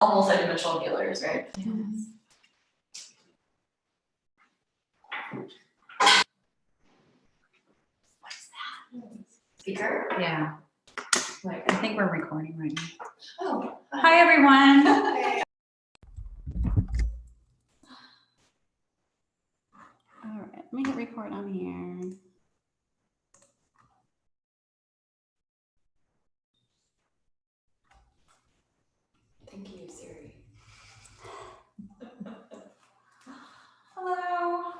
multi-dimensional healers, right? Yes. What's that? Speaker? Yeah. Like, I think we're recording right now. oh, Hi, everyone. All right, let me hit record on here. Thank you, Siri. Hello.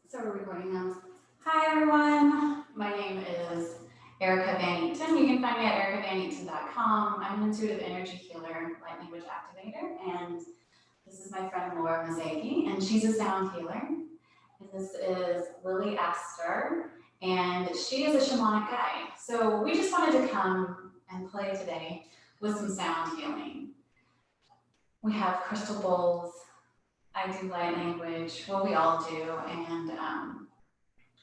So we're recording now. Hi, everyone. My name is Erica VanEaton. You can find me at ericaVanEaton.com. I'm an intuitive energy healer, light language activator, and this is my friend Laura Maesaka, and she's a sound healer. And this is Lily Astar, and she is a shamanic guide. So we just wanted to come and play today with some sound healing. We have crystal bowls. I do light language, what we all do, and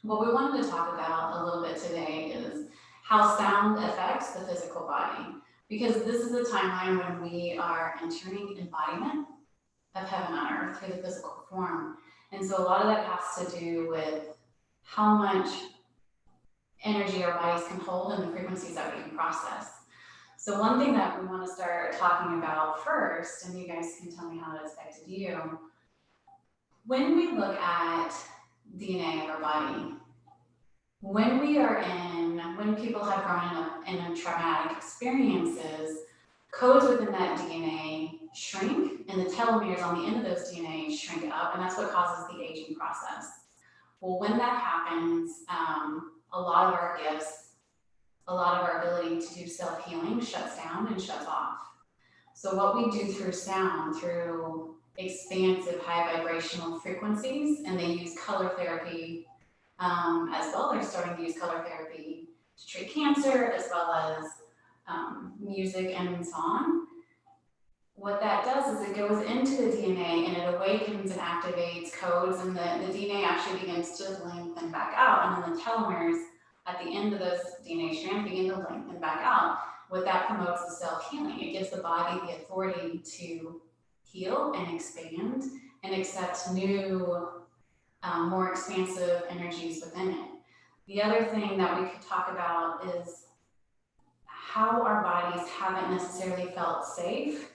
what we wanted to talk about a little bit today is how sound affects the physical body, because this is a timeline when we are entering embodiment of heaven on earth through the physical form. And so a lot of that has to do with how much energy our bodies can hold and the frequencies that we can process. So one thing that we want to start talking about first, and you guys can tell me how that affected you, when we look at DNA of our body, when people have grown up in traumatic experiences, codes within that DNA shrink, and the telomeres on the end of those DNA shrink up, and that's what causes the aging process. Well, when that happens, a lot of our gifts, a lot of our ability to do self-healing shuts down and shuts off. So what we do through sound, through expansive high vibrational frequencies, and they use color therapy as well. They're starting to use color therapy to treat cancer as well as music and song. What that does is it goes into the DNA and it awakens and activates codes, and the DNA actually begins to lengthen back out, and then the telomeres at the end of those DNA strands begin to lengthen back out. What that promotes is self-healing. It gives the body the authority to heal and expand and accept new, more expansive energies within it. The other thing that we could talk about is how our bodies haven't necessarily felt safe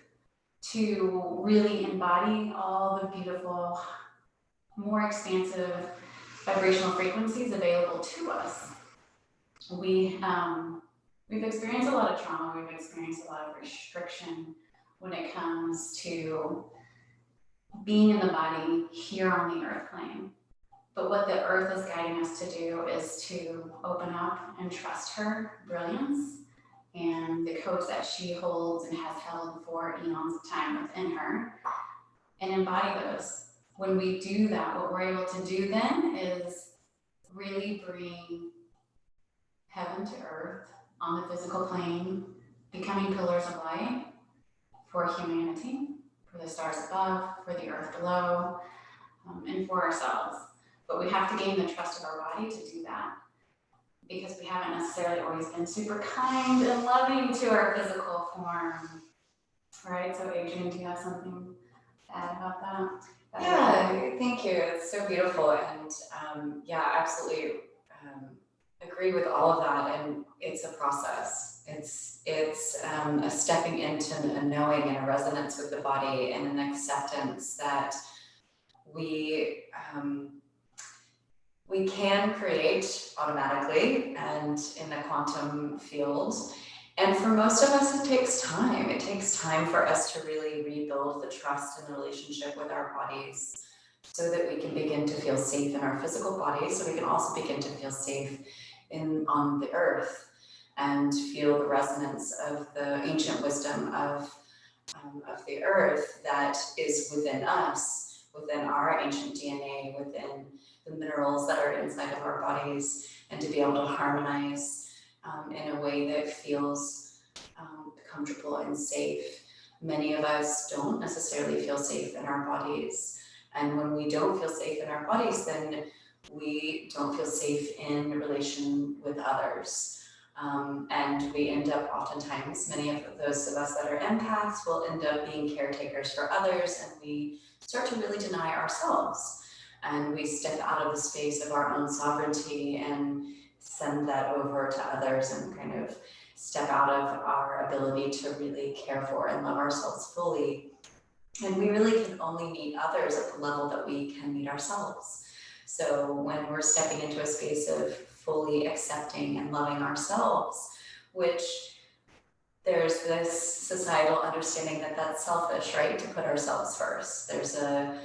to really embody all the beautiful, more expansive vibrational frequencies available to us. We've experienced a lot of trauma, we've experienced a lot of restriction when it comes to being in the body here on the earth plane. But what the earth is guiding us to do is to open up and trust her brilliance and the codes that she holds and has held for eons of time within her, and embody those. When we do that, what we're able to do then is really bring heaven to earth on the physical plane, becoming pillars of light for humanity, for the stars above, for the earth below, and for ourselves. But we have to gain the trust of our body to do that, because we haven't necessarily always been super kind and loving to our physical form. Right, so Adrienne, do you have something to add about that? Yeah, thank you. It's so beautiful, and yeah, absolutely agree with all of that. And it's a process. It's a stepping into a knowing and a resonance with the body, and an acceptance that we can create automatically and in the quantum field. And for most of us, it takes time. It takes time for us to really rebuild the trust and the relationship with our bodies so that we can begin to feel safe in our physical bodies, so we can also begin to feel safe on the earth and feel the resonance of the ancient wisdom of the earth that is within us, within our ancient DNA, within the minerals that are inside of our bodies, and to be able to harmonize in a way that feels comfortable and safe. Many of us don't necessarily feel safe in our bodies. And when we don't feel safe in our bodies, then we don't feel safe in relation with others. And we end up oftentimes, many of those of us that are empaths will end up being caretakers for others, and we start to really deny ourselves. And we step out of the space of our own sovereignty and send that over to others and kind of step out of our ability to really care for and love ourselves fully. And we really can only meet others at the level that we can meet ourselves. So when we're stepping into a space of fully accepting and loving ourselves, which there's this societal understanding that that's selfish, right? To put ourselves first. There's a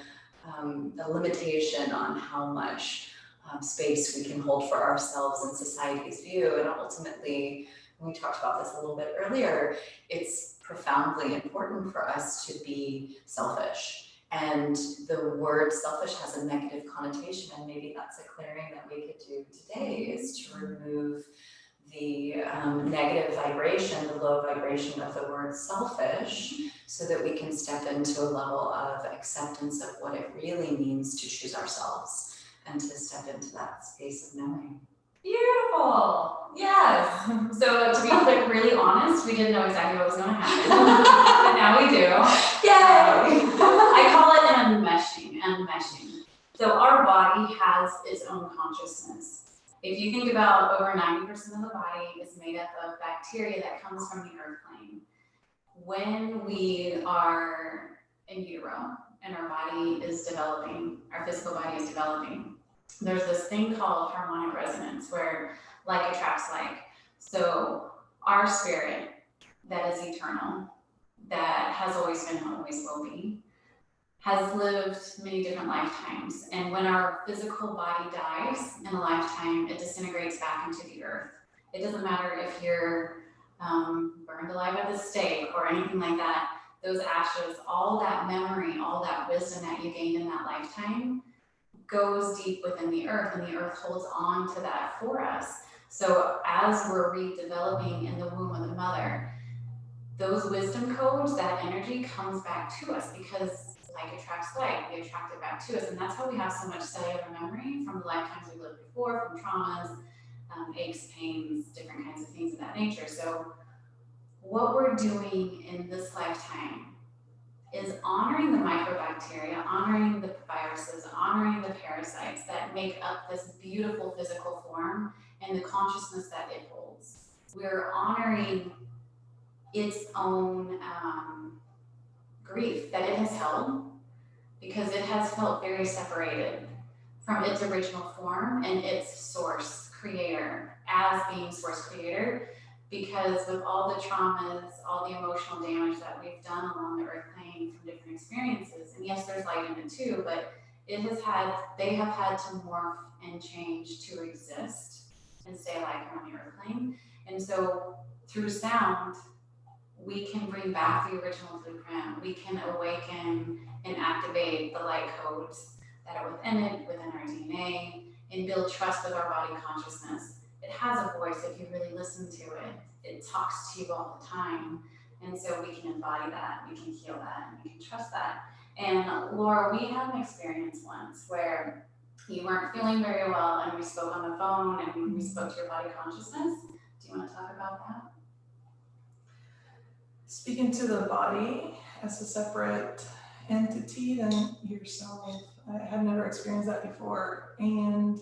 limitation on how much space we can hold for ourselves in society's view. And ultimately, we talked about this a little bit earlier, it's profoundly important for us to be selfish. And the word selfish has a negative connotation, and maybe that's a clearing that we could do today, is to remove the negative vibration, the low vibration of the word selfish, so that we can step into a level of acceptance of what it really means to choose ourselves and to step into that space of knowing. Beautiful. Yes. So to be really honest, we didn't know exactly what was going to happen, but now we do. Yay! I call it enmeshing. So our body has its own consciousness. If you think about over 90% of the body is made up of bacteria that comes from the earth plane. When we are in utero and our body is developing, our physical body is developing, there's this thing called harmonic resonance where like attracts like. So our spirit that is eternal, that has always been and always will be, has lived many different lifetimes. And when our physical body dies in a lifetime, it disintegrates back into the earth. It doesn't matter if you're burned alive at the stake or anything like that. Those ashes, all that memory, all that wisdom that you gained in that lifetime goes deep within the earth, and the earth holds on to that for us. So as we're redeveloping in the womb of the mother, those wisdom codes, that energy comes back to us, because like attracts like, we attract it back to us. And that's how we have so much cellular memory from the lifetimes we lived before, from traumas, aches, pains, different kinds of things of that nature. So what we're doing in this lifetime is honoring the microbacteria, honoring the viruses, honoring the parasites that make up this beautiful physical form and the consciousness that it holds. We're honoring its own grief that it has held, because it has felt very separated from its original form and its source creator, as being source creator, because with all the traumas, all the emotional damage that we've done along the earth plane from different experiences, and yes, there's light in it too, but they have had to morph and change to exist and stay alive on the earth plane. And so through sound, we can bring back the original blueprint. We can awaken and activate the light codes that are within it, within our DNA, and build trust with our body consciousness. It has a voice if you really listen to it. It talks to you all the time. And so we can embody that, we can heal that, and we can trust that. And Laura, we had an experience once where you weren't feeling very well, and we spoke on the phone and we spoke to your body consciousness. Do you want to talk about that? Speaking to the body as a separate entity than yourself, I had never experienced that before, and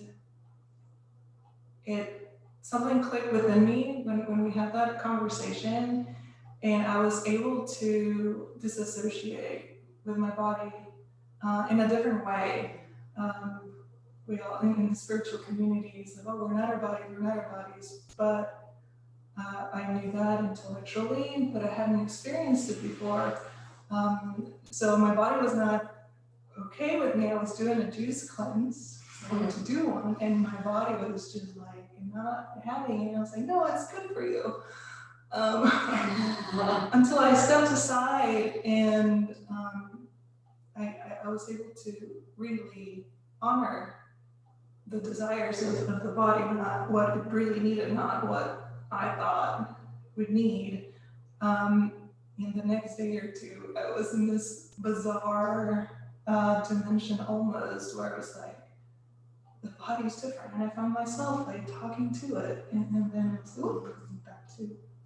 something clicked within me when we had that conversation, and I was able to disassociate with my body in a different way. We all in the spiritual communities, like, oh, we're not our bodies, but I knew that intellectually, but I hadn't experienced it before. So my body was not okay with me. I was doing a juice cleanse, I wanted to do one, and my body was just like not having it. And I was like, no, it's good for you. Until I stepped aside, and I was able to really honor the desires of the body, not what it really needed, not what I thought would need. And the next day or two, I was in this bizarre dimension almost, where it was like the body's different. And I found myself like talking to it, and then it's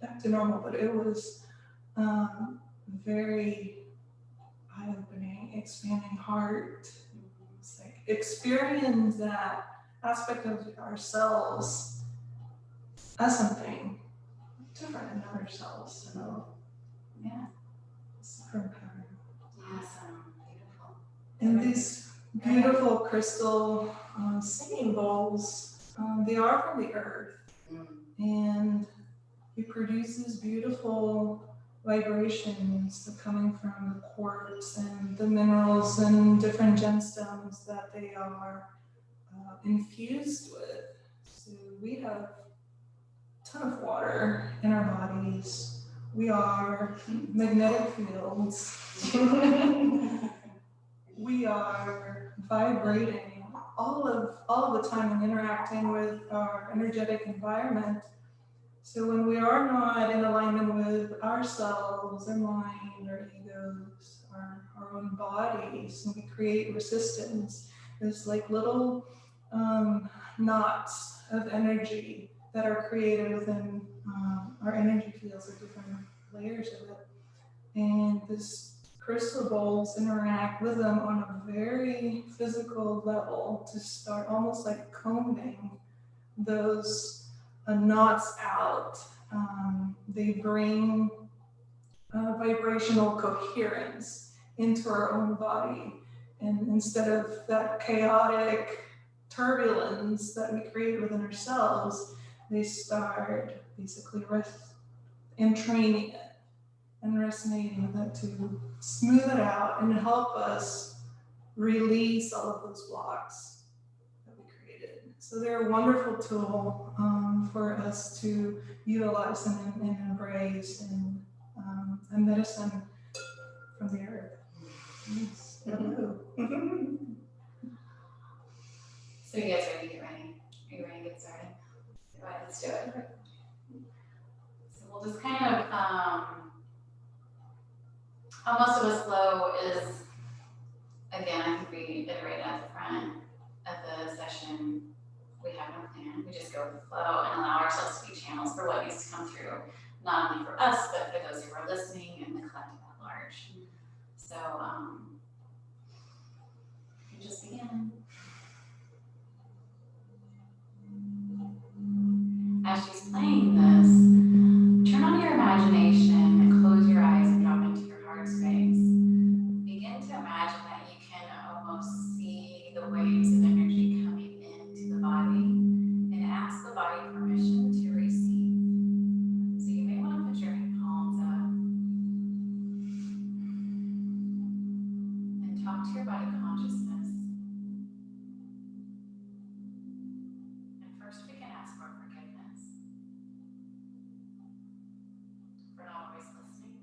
back to normal. But it was very eye-opening, expanding heart. It's like experience that aspect of ourselves as something different in ourselves. So Yeah. super empowering. Awesome. Beautiful. And these beautiful crystal singing bowls, they are from the earth, and it produces beautiful vibrations coming from the quartz and the minerals and different gemstones that they are infused with. So we have a ton of water in our bodies. We are magnetic fields. We are vibrating all of the time and interacting with our energetic environment. So when we are not in alignment with ourselves, our mind, our egos, our own bodies, and we create resistance, there's like little knots of energy that are created within our energy fields, or different layers of it. And this crystal bowls interact with them on a very physical level to start almost like combing those knots out. They bring vibrational coherence into our own body. And instead of that chaotic turbulence that we create within ourselves, they start basically entraining it and resonating with it to smooth it out and help us release all of those blocks that we created. So they're a wonderful tool for us to utilize and embrace, and a medicine from the earth. Yes. Hello. So you guys ready to get ready? Are you ready to get started? Go ahead, let's do it. So we'll just kind of, how most of us flow is, again, I think we iterated at the front of the session. We have no plan. We just go with the flow and allow ourselves to be channels for what needs to come through, not only for us, but for those who are listening and the collective at large. So, you just begin. As she's playing this, turn on your imagination and close your eyes and drop into your heart space. Begin to imagine that you can almost see the waves of energy coming into the body, and ask the body permission to receive. So you may want to put your palms up and talk to your body consciousness. And first we can ask for forgiveness for not always listening.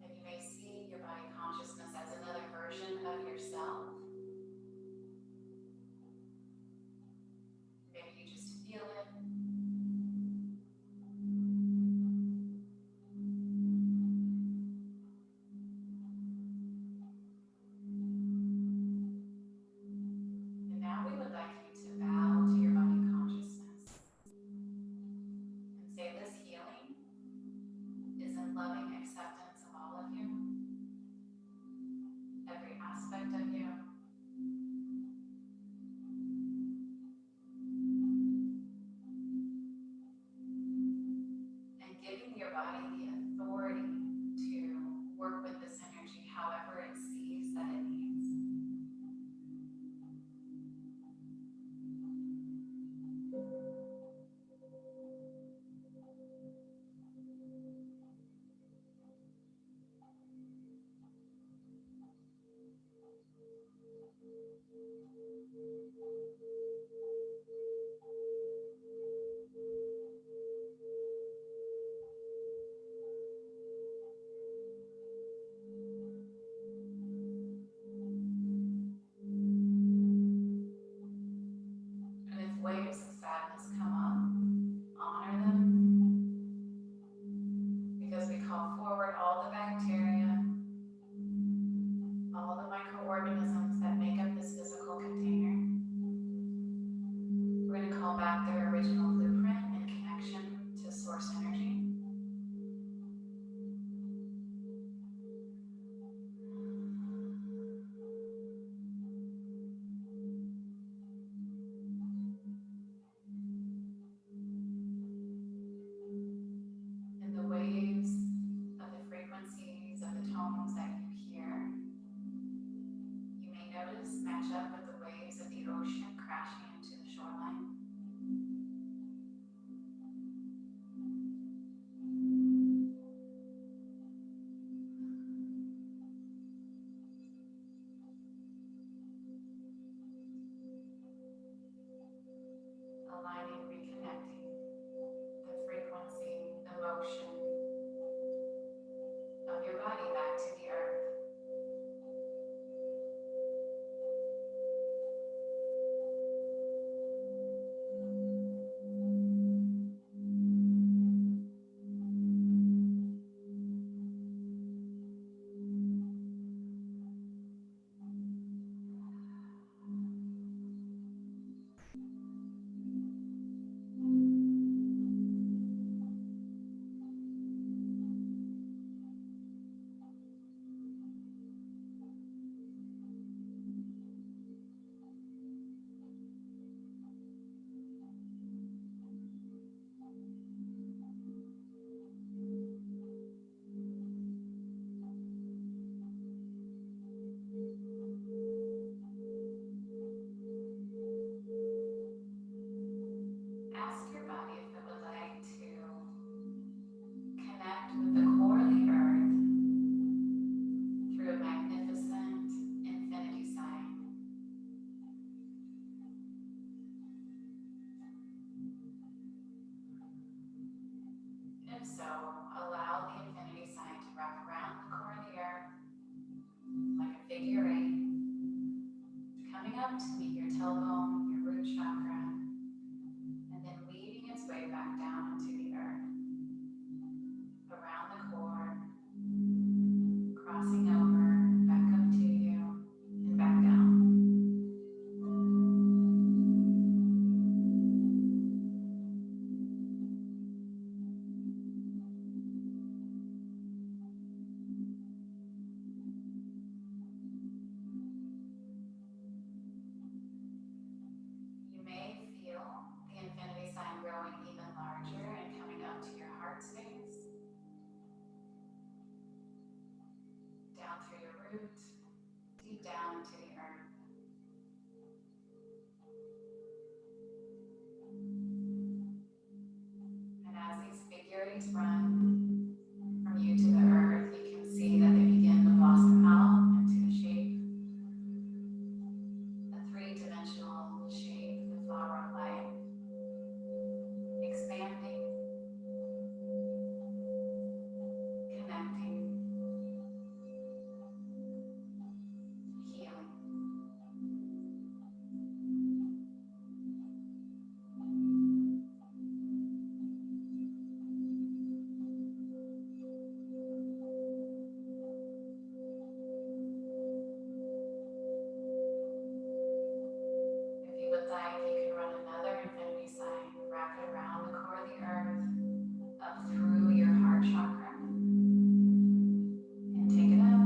And you may see your body consciousness as another version of yourself. Maybe you just feel it. And now we would like you to bow to your body consciousness and say this healing is in loving acceptance of all of you, every aspect of you. And giving your body the authority to work with this energy however it sees that it needs. so allow the infinity sign to wrap around the core of the earth like a figure eight, coming up to meet your tailbone, your root chakra, and then leading its way back down into the earth, around the core, crossing over, back up to you, and back down. You may feel the infinity sign growing even larger and coming up to your heart space, down through your root, deep down into the earth. And as these figure eights run from you to the earth, you can see that they begin to blossom out into the shape, a three-dimensional shape, the flower of life, expanding, connecting, healing. If you would like, you can run another infinity sign, wrap it around the core of the earth, up through your heart chakra, and take it up,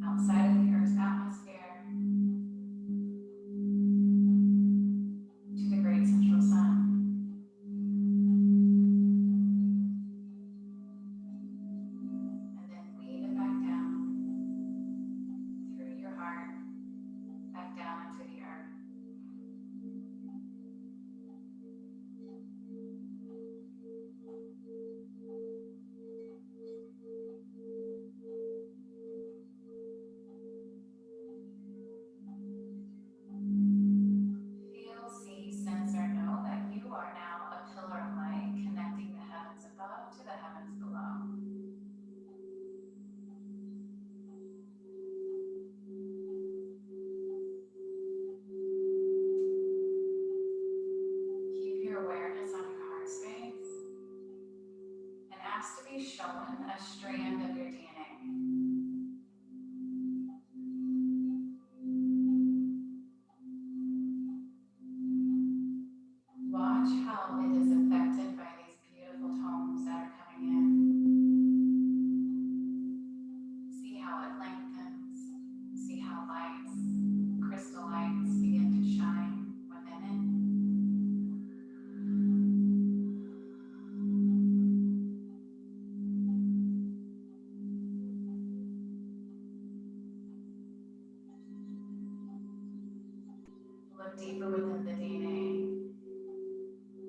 outside of the earth's atmosphere, to the great central sun. And then lead it back down, through your heart, back down into the earth. Feel, see, sense, or know that you are now a pillar of light connecting the heavens above to the heavens below. Keep your awareness on your heart space and ask to be shown a strand of your DNA. Watch how it is affected by these beautiful tones that are coming in. See how it lengthens. See how lights, crystal lights begin to shine within it. Look deeper within the DNA.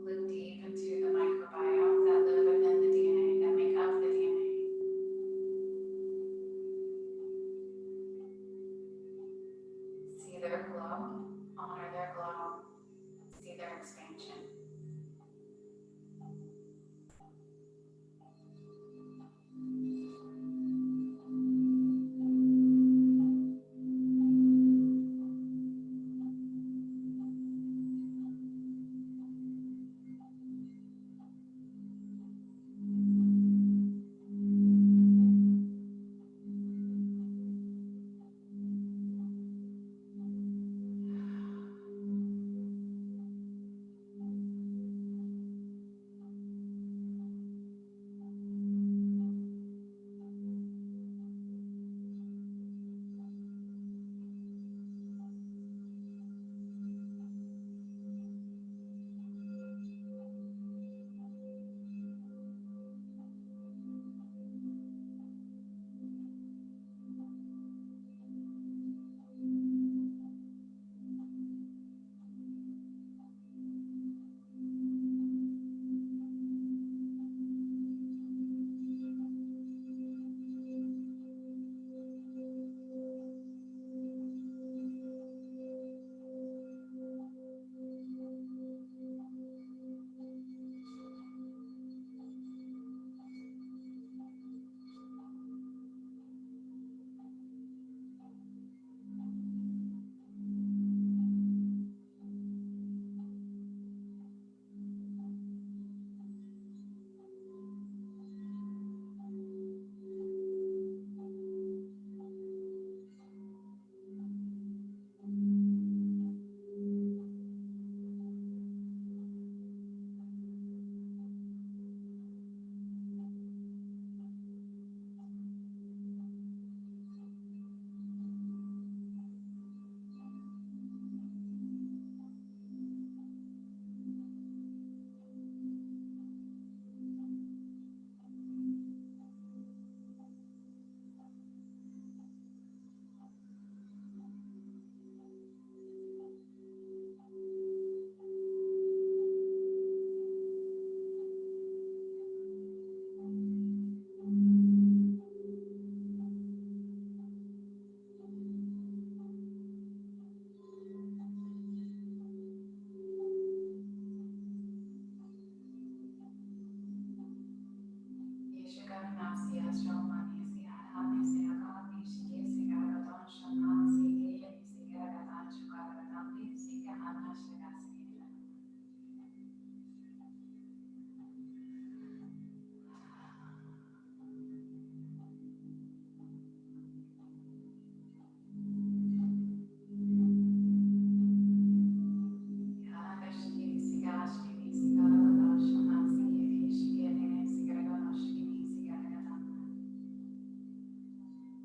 Look deep into the microbiome that live within the DNA, that make up the DNA. See their glow, honor their glow, see their expansion.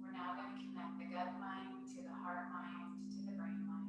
We're now going to connect the gut mind to the heart mind to the brain mind.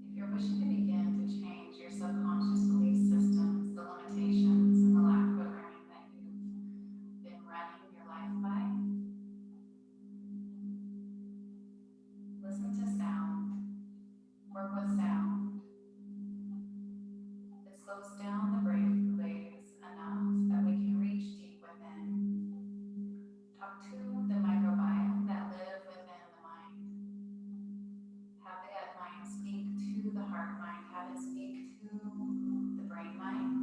If you're wishing to begin to change your subconscious belief systems, the limitations, and the lack of programming that you've been running your life by, listen to sound, work with sound. It slows down the brain waves enough that we can reach deep within. Talk to the microbiome that live within the mind. Have the gut mind speak to the heart mind. Have it speak to the brain mind.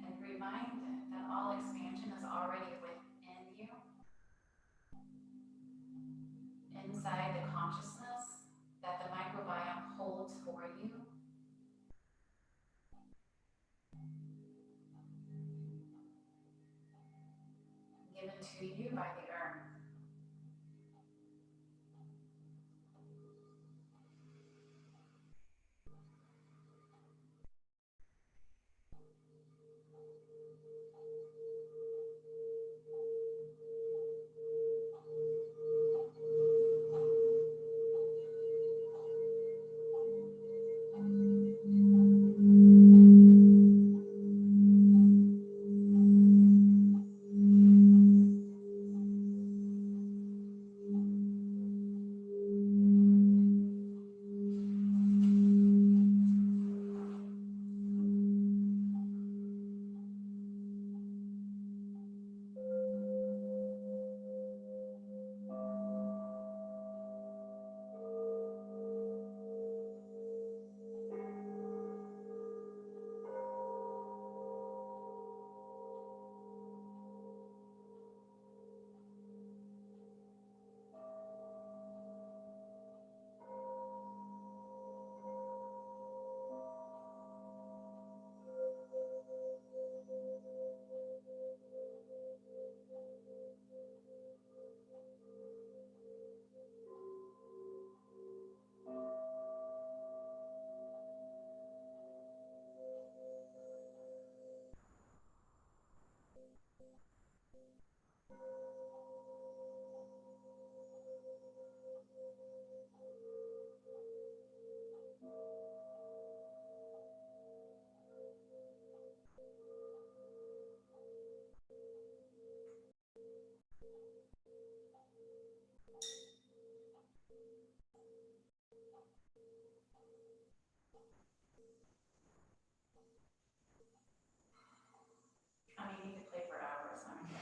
And remind it that all expansion is already within you, inside the consciousness that the microbiome holds for you. Given to you by the earth. I mean, you could play for hours, so I'm gonna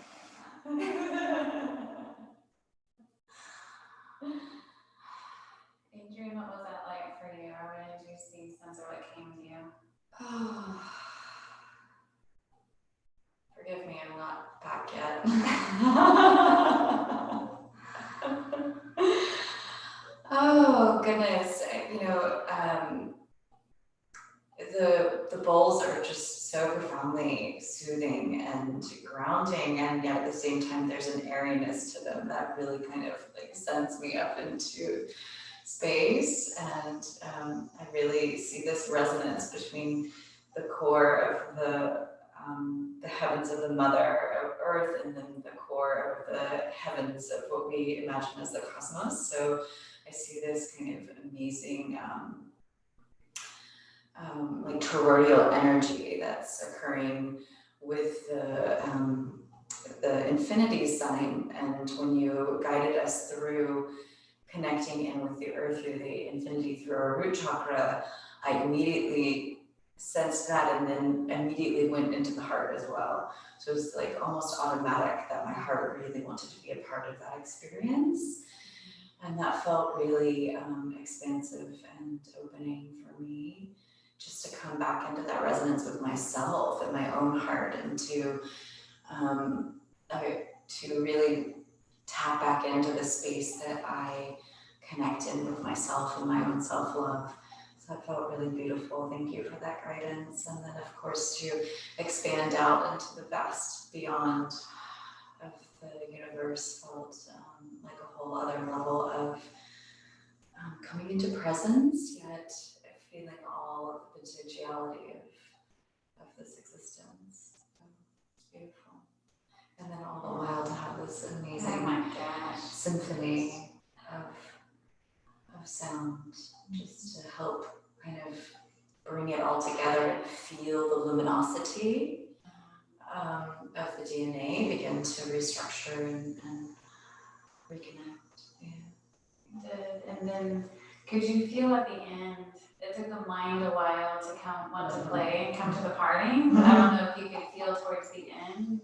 Adrian, what was that like for you? Or what did you see, sense, or what came to you? Oh, forgive me, I'm not back yet. Oh, goodness. You know, the bowls are just so profoundly soothing and grounding, and yet at the same time there's an airiness to them that really kind of like sends me up into space. And I really see this resonance between the core of the heavens of the mother of earth, and then the core of the heavens of what we imagine as the cosmos. So I see this kind of amazing like toroidal energy that's occurring with the infinity sign. And when you guided us through connecting in with the earth through the infinity through our root chakra, I immediately sensed that, and then immediately went into the heart as well. So it's like almost automatic that my heart really wanted to be a part of that experience. And that felt really expansive and opening for me, just to come back into that resonance with myself and my own heart, and to really tap back into the space that I connect in with myself and my own self-love. So that felt really beautiful. Thank you for that guidance. And then of course to expand out into the vast beyond of the universe felt like a whole other level of coming into presence, yet feeling all of the potentiality of this existence. So it's beautiful. And then all the while to have this amazing symphony of sound, just to help kind of bring it all together and feel the luminosity of the DNA begin to restructure and reconnect. Yeah. Did, and then could you feel at the end, it took the mind a while to want to play and come to the party, but I don't know if you could feel towards the end,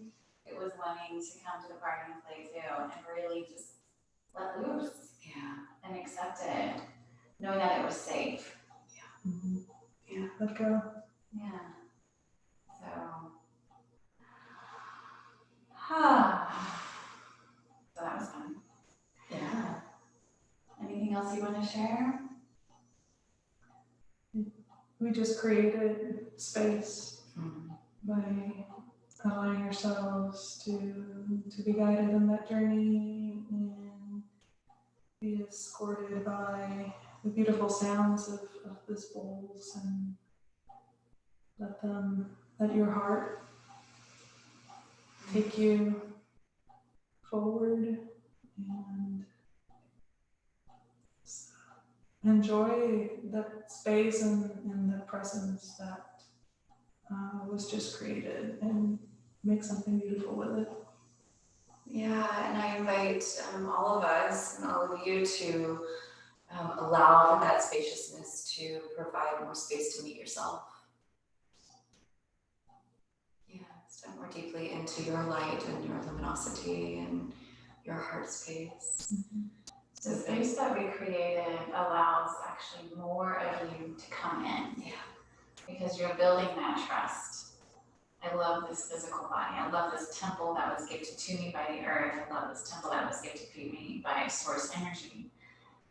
it was wanting to come to the party and play too, and really just let loose. Yeah. And accept it, knowing that it was safe. Yeah. Mm-hmm. Yeah. Let go. Yeah. So, so that was fun. Yeah. Anything else you want to share? We just created space Mm-hmm. by allowing ourselves to be guided in that journey and be escorted by the beautiful sounds of this bowls, and let your heart take you forward and enjoy that space and the presence that was just created, and make something beautiful with it. Yeah, and I invite all of us and all of you to allow for that spaciousness to provide more space to meet yourself. Yeah, step more deeply into your light and your luminosity and your heart space. Mm-hmm. The space that we created allows actually more of you to come in. Yeah. Because you're building that trust. I love this physical body. I love this temple that was gifted to me by the earth. I love this temple that was gifted to me by source energy.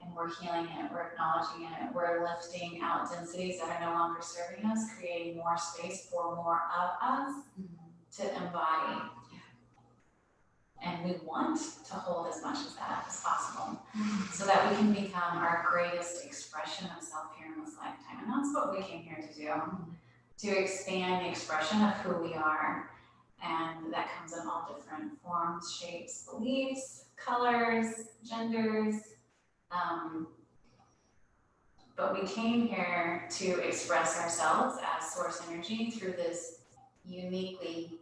And we're healing it, we're acknowledging it, we're lifting out densities that are no longer serving us, creating more space for more of us to embody. And we want to hold as much of that as possible, so that we can become our greatest expression of self here in this lifetime. And that's what we came here to do, to expand the expression of who we are. And that comes in all different forms, shapes, beliefs, colors, genders. But we came here to express ourselves as source energy through this uniquely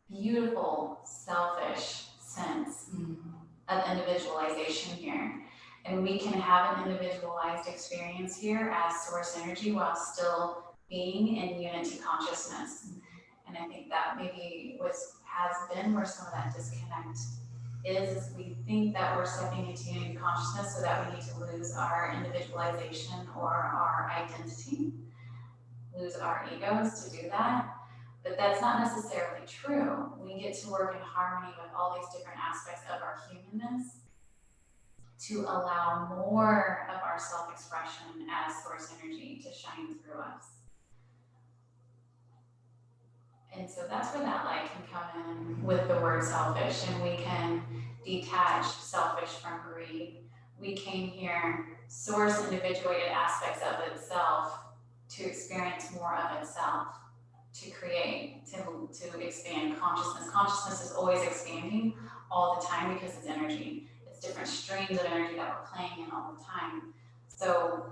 beautiful, selfish sense of individualization here. And we can have an individualized experience here as source energy while still being in unity consciousness. And I think that maybe has been where some of that disconnect is we think that we're stepping into unity consciousness so that we need to lose our individualization or our identity, lose our egos to do that. But that's not necessarily true. We get to work in harmony with all these different aspects of our humanness to allow more of our self-expression as source energy to shine through us. And so that's where that light can come in with the word selfish, and we can detach selfish from greed. We came here, source individuated aspects of itself to experience more of itself, to create, to expand consciousness. Consciousness is always expanding all the time because it's energy. It's different streams of energy that we're playing in all the time. So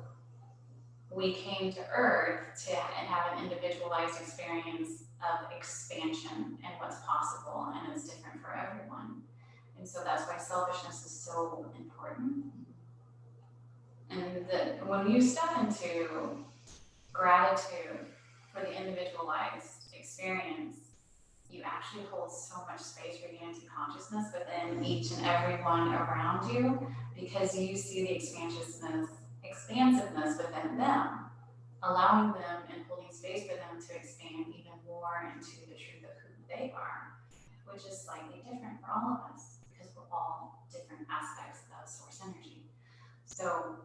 we came to Earth and have an individualized experience of expansion and what's possible, and it's different for everyone. And so that's why selfishness is so important. And that when you step into gratitude for the individualized experience, you actually hold so much space for unity consciousness within each and every one around you, because you see the expansiveness within them, allowing them and holding space for them to expand even more into the truth of who they are, which is slightly different for all of us because we're all different aspects of source energy. So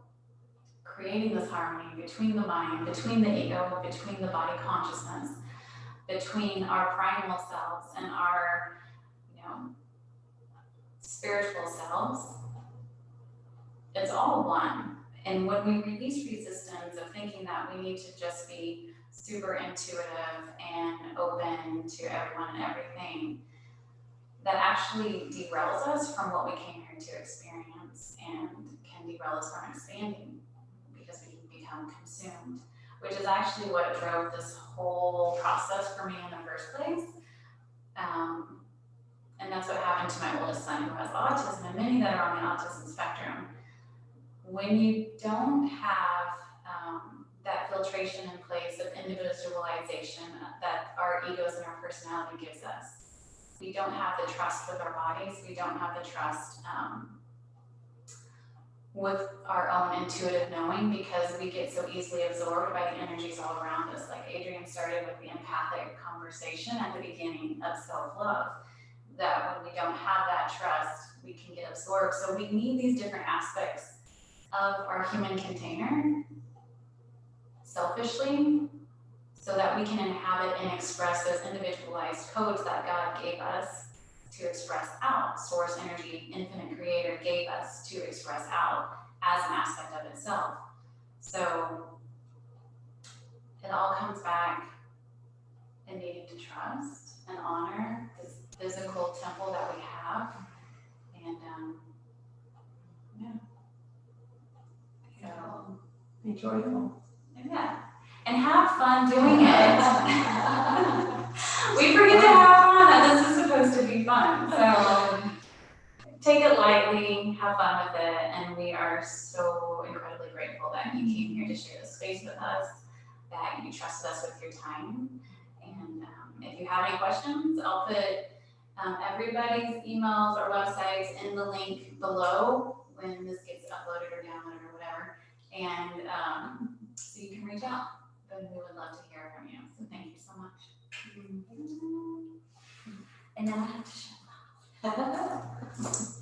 creating this harmony between the mind, between the ego, between the body consciousness, between our primal selves and our, spiritual selves, it's all one. And when we release resistance of thinking that we need to just be super intuitive and open to everyone and everything, that actually derails us from what we came here to experience and can derail us from expanding because we can become consumed, which is actually what drove this whole process for me in the first place. And that's what happened to my oldest son who has autism, and many that are on the autism spectrum. When you don't have that filtration in place of individualization that our egos and our personality gives us, we don't have the trust with our bodies, we don't have the trust with our own intuitive knowing, because we get so easily absorbed by the energies all around us. Like Adrienne started with the empathic conversation at the beginning of self-love, that when we don't have that trust, we can get absorbed. So we need these different aspects of our human container selfishly, so that we can inhabit and express those individualized codes that God gave us to express out. Source energy, infinite creator gave us to express out as an aspect of itself. So it all comes back in needing to trust and honor this physical temple that we have. And so Be joyful. yeah, and have fun doing it. We forget to have fun, that this is supposed to be fun. So take it lightly, have fun with it, and we are so incredibly grateful that you came here to share this space with us, that you trusted us with your time. And if you have any questions, I'll put everybody's emails or websites in the link below when this gets uploaded or downloaded or whatever. And so you can reach out, and we would love to hear from you. So thank you so much. And now I have to shut up.